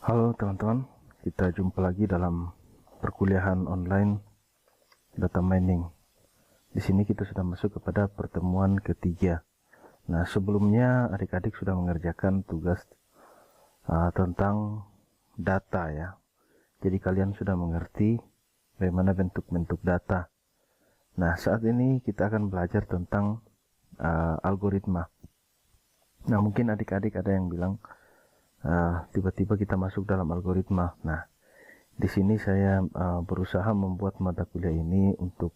Halo teman-teman, kita jumpa lagi dalam perkuliahan online data mining. Di sini kita sudah masuk kepada pertemuan ketiga. Nah, sebelumnya adik-adik sudah mengerjakan tugas tentang data ya. Jadi kalian sudah mengerti bagaimana bentuk-bentuk data. Nah, saat ini kita akan belajar tentang algoritma. Nah, mungkin adik-adik ada yang bilang tiba-tiba kita masuk dalam algoritma. Nah, di sini saya berusaha membuat mata kuliah ini untuk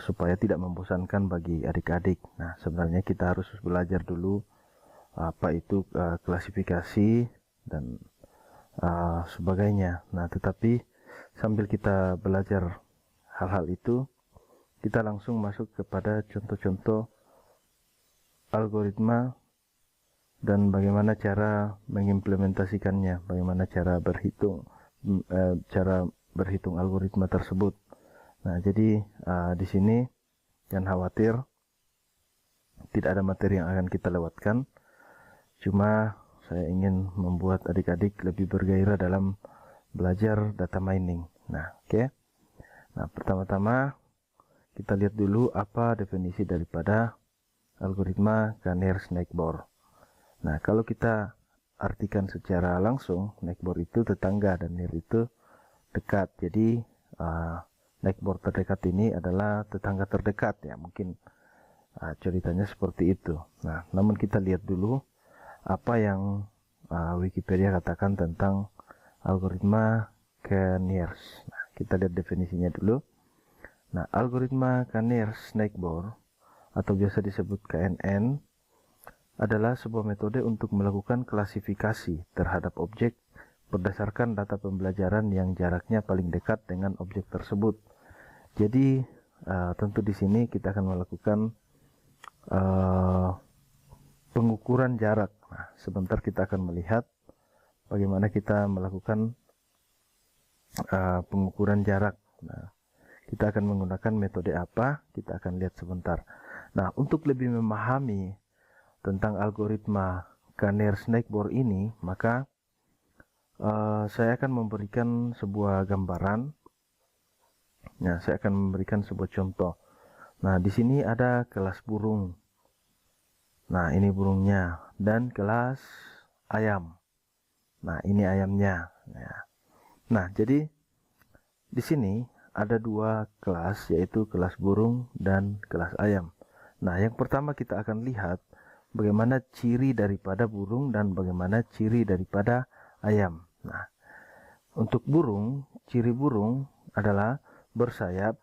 supaya tidak membosankan bagi adik-adik. Nah, sebenarnya kita harus belajar dulu apa itu klasifikasi dan sebagainya. Nah, tetapi sambil kita belajar hal-hal itu, kita langsung masuk kepada contoh-contoh algoritma dan bagaimana cara mengimplementasikannya, bagaimana cara berhitung algoritma tersebut. Nah, jadi di sini jangan khawatir, tidak ada materi yang akan kita lewatkan. Cuma saya ingin membuat adik-adik lebih bergairah dalam belajar data mining. Nah, oke. Nah, pertama-tama kita lihat dulu apa definisi daripada algoritma Canner-Snake-Bor. Nah, kalau kita artikan secara langsung, Snake-Bor itu tetangga dan Near itu dekat. Jadi Snake-Bor terdekat ini adalah tetangga terdekat ya, mungkin ceritanya seperti itu. Nah, namun kita lihat dulu apa yang Wikipedia katakan tentang algoritma Canner. Nah, kita lihat definisinya dulu. Nah, algoritma Canner-Snake-Bor atau biasa disebut KNN adalah sebuah metode untuk melakukan klasifikasi terhadap objek berdasarkan data pembelajaran yang jaraknya paling dekat dengan objek tersebut. Jadi tentu di sini kita akan melakukan pengukuran jarak. Nah, sebentar kita akan melihat bagaimana kita melakukan pengukuran jarak. Nah, kita akan menggunakan metode apa? Kita akan lihat sebentar. Nah, untuk lebih memahami tentang algoritma Canner-Snake-Bor ini, maka saya akan memberikan sebuah gambaran. Nah, saya akan memberikan sebuah contoh. Nah, di sini ada kelas burung. Nah, ini burungnya, dan kelas ayam. Nah, ini ayamnya. Nah, jadi di sini ada dua kelas, yaitu kelas burung dan kelas ayam. Nah, yang pertama kita akan lihat bagaimana ciri daripada burung dan bagaimana ciri daripada ayam. Nah, untuk burung, ciri burung adalah bersayap,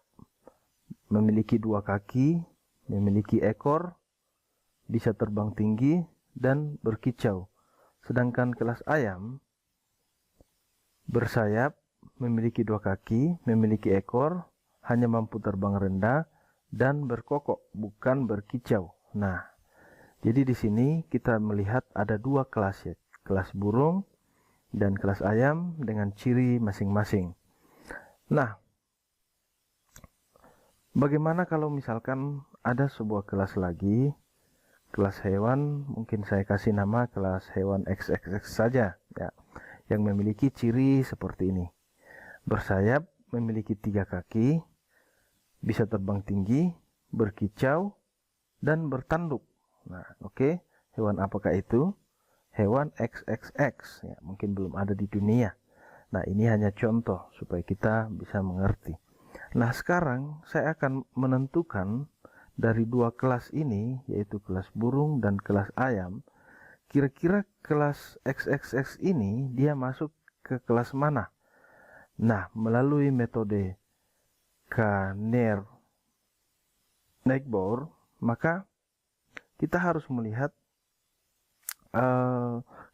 memiliki dua kaki, memiliki ekor, bisa terbang tinggi, dan berkicau. Sedangkan kelas ayam bersayap, memiliki dua kaki, memiliki ekor, hanya mampu terbang rendah, dan berkokok, bukan berkicau. Nah, jadi di sini kita melihat ada dua kelas ya, kelas burung dan kelas ayam dengan ciri masing-masing. Nah, bagaimana kalau misalkan ada sebuah kelas lagi, kelas hewan, mungkin saya kasih nama kelas hewan XXX saja ya, yang memiliki ciri seperti ini. Bersayap, memiliki 3 kaki, bisa terbang tinggi, berkicau, dan bertanduk. Nah, oke. Hewan apakah itu? Hewan XXX ya, mungkin belum ada di dunia. Nah, ini hanya contoh supaya kita bisa mengerti. Nah, sekarang saya akan menentukan dari dua kelas ini, yaitu kelas burung dan kelas ayam, kira-kira kelas XXX ini dia masuk ke kelas mana. Nah, melalui metode Canner-Snake-Bor, maka kita harus melihat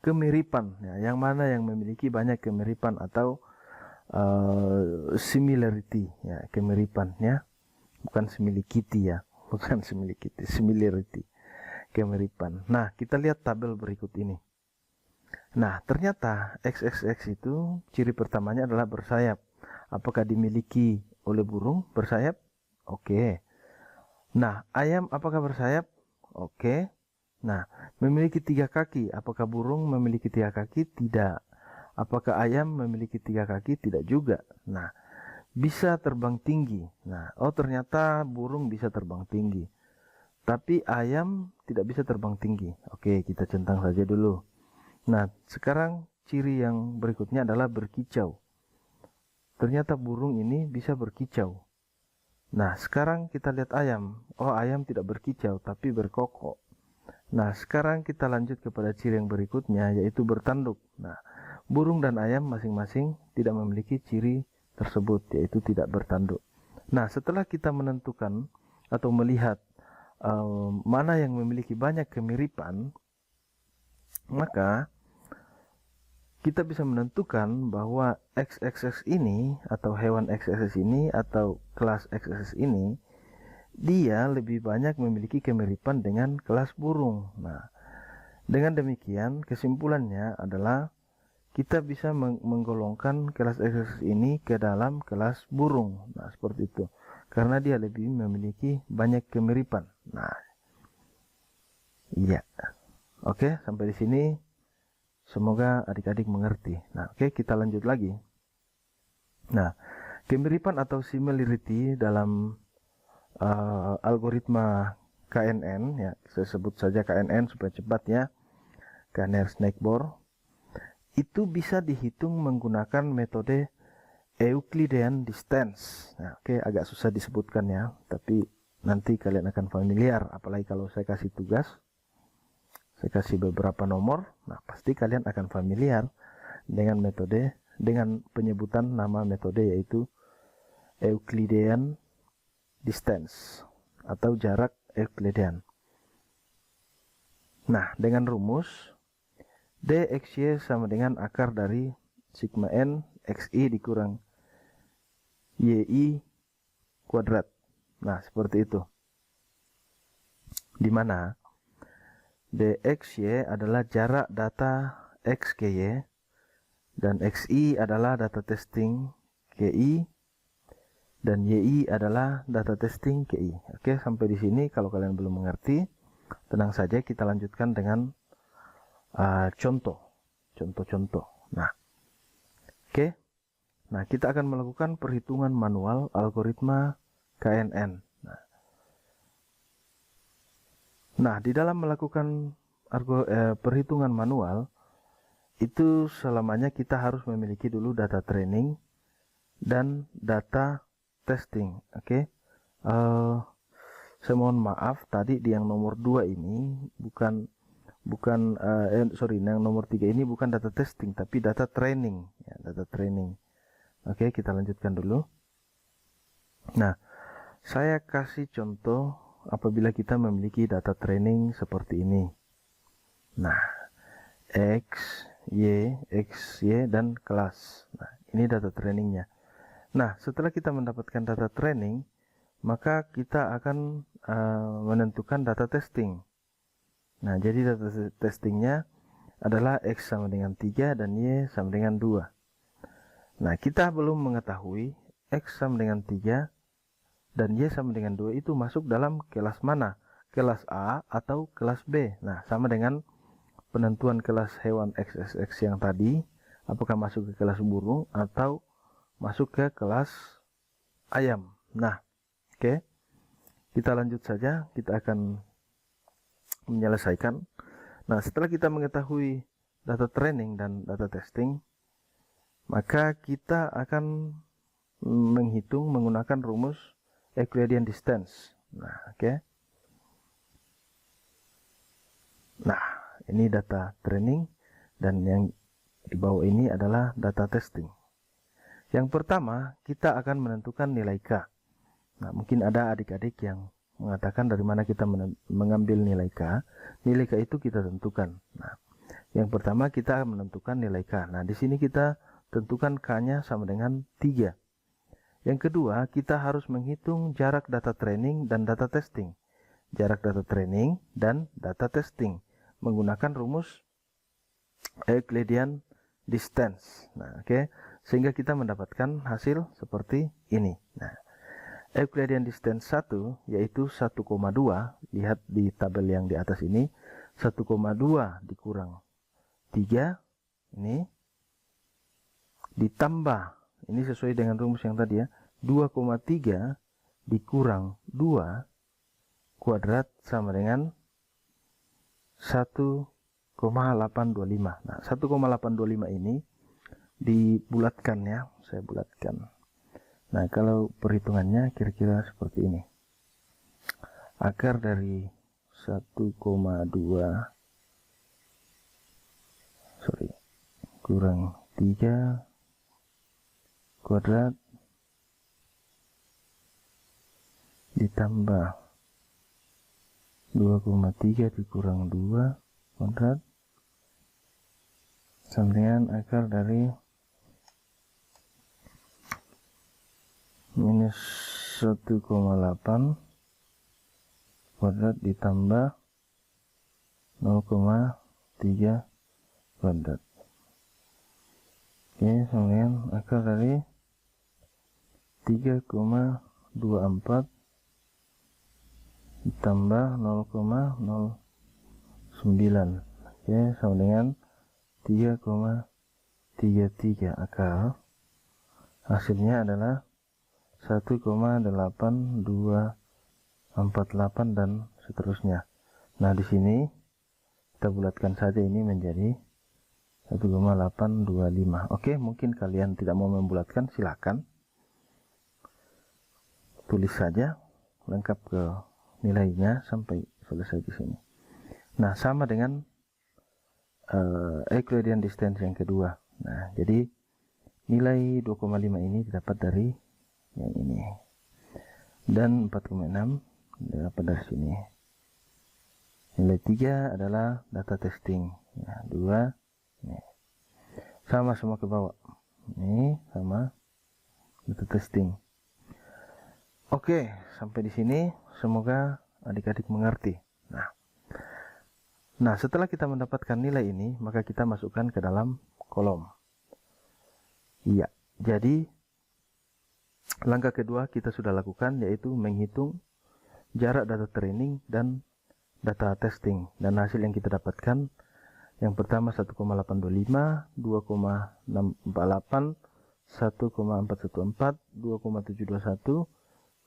kemiripan ya, yang mana yang memiliki banyak kemiripan atau similarity ya, kemiripannya, bukan similarity ya, bukan similarity, kemiripan. Nah, kita lihat tabel berikut ini. Nah, ternyata XXX itu ciri pertamanya adalah bersayap. Apakah dimiliki oleh burung bersayap? Oke. Nah, ayam apakah bersayap? Oke. Nah, memiliki 3 kaki. Apakah burung memiliki 3 kaki? Tidak. Apakah ayam memiliki 3 kaki? Tidak juga. Nah, bisa terbang tinggi. Nah, oh ternyata burung bisa terbang tinggi. Tapi ayam tidak bisa terbang tinggi. Oke, kita centang saja dulu. Nah, sekarang ciri yang berikutnya adalah berkicau. Ternyata burung ini bisa berkicau. Nah, sekarang kita lihat ayam. Oh, ayam tidak berkicau, tapi berkokok. Nah, sekarang kita lanjut kepada ciri yang berikutnya, yaitu bertanduk. Nah, burung dan ayam masing-masing tidak memiliki ciri tersebut, yaitu tidak bertanduk. Nah, setelah kita menentukan atau melihat mana yang memiliki banyak kemiripan, maka kita bisa menentukan bahwa XXX ini atau hewan XXX ini atau kelas XXX ini dia lebih banyak memiliki kemiripan dengan kelas burung. Nah, dengan demikian kesimpulannya adalah kita bisa menggolongkan kelas XXX ini ke dalam kelas burung. Nah, seperti itu. Karena dia lebih memiliki banyak kemiripan. Nah, iya. Oke, sampai di sini. Semoga adik-adik mengerti. Nah, oke, kita lanjut lagi. Nah, kemiripan atau similarity dalam algoritma KNN, ya, saya sebut saja KNN supaya cepat ya, Kanner-Snakebore, itu bisa dihitung menggunakan metode Euclidean distance. Nah, oke, agak susah disebutkan ya, tapi nanti kalian akan familiar, apalagi kalau saya kasih tugas. Saya kasih beberapa nomor, nah pasti kalian akan familiar dengan metode, dengan penyebutan nama metode yaitu Euclidean distance atau jarak Euclidean. Nah, dengan rumus dxy sama dengan akar dari sigma n xi dikurang yi kuadrat. Nah, seperti itu. Di mana dxy adalah jarak data xky dan xi adalah data testing ki dan yi adalah data testing ki. Oke, sampai di sini kalau kalian belum mengerti, tenang saja, kita lanjutkan dengan contoh-contoh. Nah, oke. Nah, kita akan melakukan perhitungan manual algoritma KNN. Nah, di dalam melakukan perhitungan manual, itu selamanya kita harus memiliki dulu data training dan data testing. Oke. Saya mohon maaf, tadi di yang nomor 2 ini yang nomor 3 ini bukan data testing, tapi data training. Ya, data training. Oke, kita lanjutkan dulu. Nah, saya kasih contoh apabila kita memiliki data training seperti ini. Nah, X, Y, dan kelas. Nah, ini data trainingnya. Nah, setelah kita mendapatkan data training, maka kita akan menentukan data testing. Nah, jadi data testingnya adalah X sama dengan 3 dan Y sama dengan 2. Nah, kita belum mengetahui X sama dengan 3 dan Y sama dengan 2 itu masuk dalam kelas mana? Kelas A atau kelas B. Nah, sama dengan penentuan kelas hewan XXX yang tadi, apakah masuk ke kelas burung atau masuk ke kelas ayam. Nah, oke. Kita lanjut saja, kita akan menyelesaikan. Nah, setelah kita mengetahui data training dan data testing, maka kita akan menghitung menggunakan rumus Euclidean distance. Nah, oke. Nah, ini data training dan yang di bawah ini adalah data testing. Yang pertama, kita akan menentukan nilai K. Nah, mungkin ada adik-adik yang mengatakan dari mana kita mengambil nilai K. Nilai K itu kita tentukan. Nah, yang pertama kita menentukan nilai K. Nah, di sini kita tentukan K-nya sama dengan 3. Yang kedua, kita harus menghitung jarak data training dan data testing. Jarak data training dan data testing menggunakan rumus Euclidean distance. Nah, oke. Sehingga kita mendapatkan hasil seperti ini. Nah, Euclidean distance 1 yaitu 1,2. Lihat di tabel yang di atas ini. 1,2 dikurang 3 ini ditambah, ini sesuai dengan rumus yang tadi ya, 2,3 dikurang 2 kuadrat sama dengan 1,825. Nah, 1,825 ini dibulatkan ya, saya bulatkan. Nah, kalau perhitungannya kira-kira seperti ini. Akar dari 1,2 kurang 3 kuadrat ditambah 2,3 dikurang 2 kuadrat sama dengan akar dari minus 1,8 kuadrat ditambah 0,3 kuadrat. Oke, sama dengan akar dari 3,24 ditambah 0,09. Oke, sama dengan 3,33 akar. Hasilnya adalah 1,8248 dan seterusnya. Nah, di sini kita bulatkan saja ini menjadi 1,825. Oke, mungkin kalian tidak mau membulatkan, silakan tulis saja lengkap ke nilainya sampai selesai di sini. Nah, sama dengan Euclidean distance yang kedua. Nah, jadi nilai 2,5 ini didapat dari yang ini, dan 4,6 didapat dari sini. Nilai 3 adalah data testing ya, 2 ini. Sama semua ke bawah, ini sama data testing. Oke, sampai di sini semoga adik-adik mengerti. Nah, setelah kita mendapatkan nilai ini, maka kita masukkan ke dalam kolom. Iya, jadi langkah kedua kita sudah lakukan, yaitu menghitung jarak data training dan data testing. Dan hasil yang kita dapatkan, yang pertama 1,825, 2,648, 1,414, 2,721,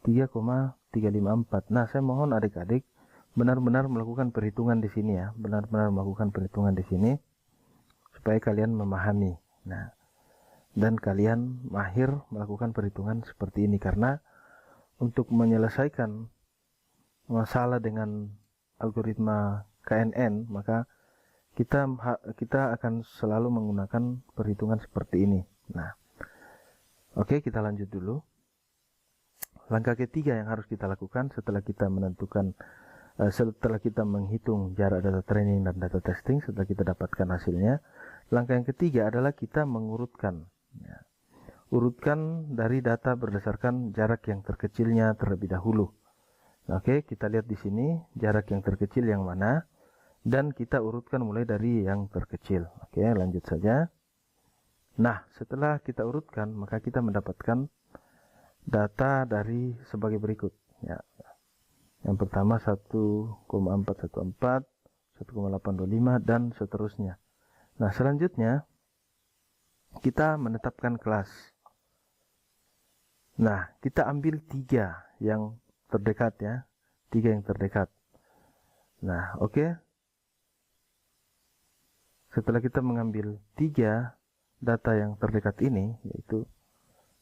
3,354. Nah, saya mohon adik-adik benar-benar melakukan perhitungan di sini ya, benar-benar melakukan perhitungan di sini supaya kalian memahami. Nah, dan kalian mahir melakukan perhitungan seperti ini, karena untuk menyelesaikan masalah dengan algoritma KNN, maka kita akan selalu menggunakan perhitungan seperti ini. Nah, oke, kita lanjut dulu. Langkah ketiga yang harus kita lakukan setelah kita menentukan, setelah kita menghitung jarak data training dan data testing, setelah kita dapatkan hasilnya, langkah yang ketiga adalah kita mengurutkan. Ya. Urutkan dari data berdasarkan jarak yang terkecilnya terlebih dahulu. Oke, kita lihat di sini jarak yang terkecil yang mana, dan kita urutkan mulai dari yang terkecil. Oke, lanjut saja. Nah, setelah kita urutkan, maka kita mendapatkan data dari sebagai berikut. Ya. Yang pertama 1,414, 1,825 dan seterusnya. Nah, selanjutnya kita menetapkan kelas. Nah, kita ambil 3 yang terdekat ya, 3 yang terdekat. Nah, oke. Setelah kita mengambil 3 data yang terdekat ini, yaitu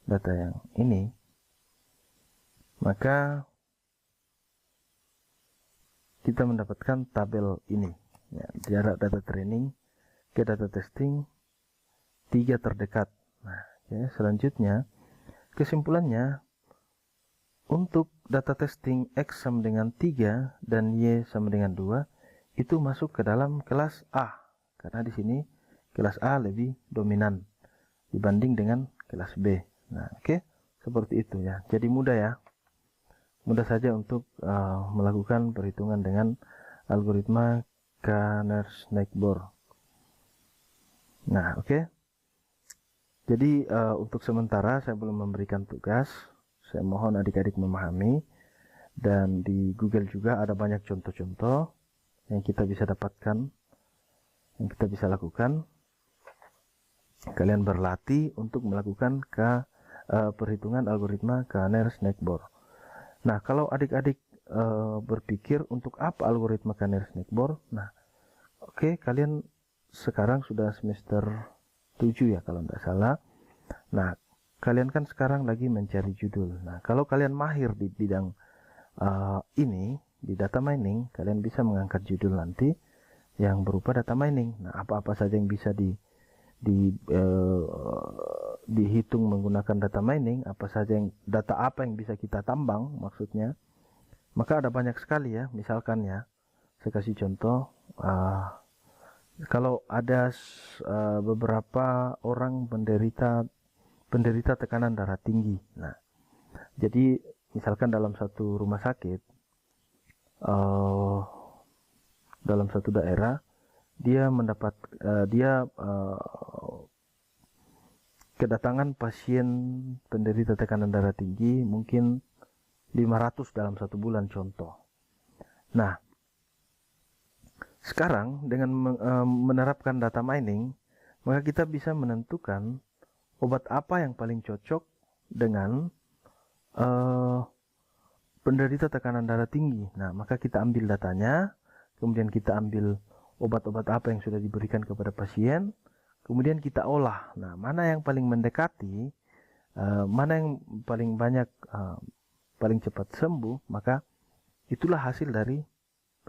data yang ini, maka kita mendapatkan tabel ini ya, jarak data training ke data testing 3 terdekat. Nah, ya, selanjutnya kesimpulannya, untuk data testing X sama dengan 3 dan Y sama dengan 2 itu masuk ke dalam kelas A, karena di sini kelas A lebih dominan dibanding dengan kelas B. Nah, oke, seperti itu ya. Jadi mudah ya. Mudah saja untuk melakukan perhitungan dengan algoritma Kanner-Snake-Bor. Nah, oke. Jadi untuk sementara saya belum memberikan tugas. Saya mohon adik-adik memahami. Dan di Google juga ada banyak contoh-contoh yang kita bisa dapatkan, yang kita bisa lakukan. kalian berlatih untuk melakukan perhitungan algoritma Canary-Snakeborn. Nah, kalau adik-adik berpikir untuk apa algoritma Canary-Snakeborn, nah oke, kalian sekarang sudah semester 7 ya kalau tidak salah. Nah, kalian kan sekarang lagi mencari judul. Nah, kalau kalian mahir di bidang ini, di data mining, kalian bisa mengangkat judul nanti yang berupa data mining. Nah, apa-apa saja yang bisa dihitung menggunakan data mining, data apa yang bisa kita tambang maksudnya, maka ada banyak sekali ya. Misalkan ya, saya kasih contoh, kalau ada beberapa orang penderita tekanan darah tinggi. Nah, jadi misalkan dalam satu rumah sakit, dalam satu daerah, dia kedatangan pasien penderita tekanan darah tinggi mungkin 500 dalam satu bulan contoh. Nah, sekarang dengan menerapkan data mining, maka kita bisa menentukan obat apa yang paling cocok dengan penderita tekanan darah tinggi. Nah, maka kita ambil datanya, kemudian kita ambil obat-obat apa yang sudah diberikan kepada pasien, kemudian kita olah. Nah, mana yang paling mendekati, mana yang paling banyak, paling cepat sembuh, maka itulah hasil dari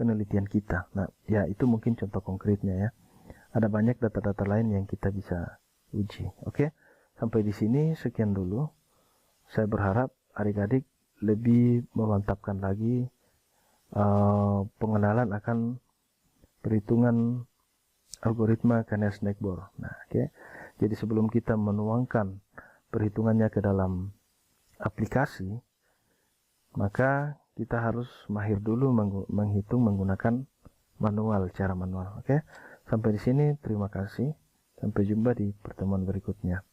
penelitian kita. Nah, ya itu mungkin contoh konkretnya ya. Ada banyak data-data lain yang kita bisa uji. Oke, sampai di sini sekian dulu. Saya berharap adik-adik lebih memantapkan lagi pengenalan akan perhitungan algoritma Canary-Snakeborn. Nah, oke. Jadi sebelum kita menuangkan perhitungannya ke dalam aplikasi, maka kita harus mahir dulu menghitung menggunakan cara manual. Oke. Sampai di sini, terima kasih. Sampai jumpa di pertemuan berikutnya.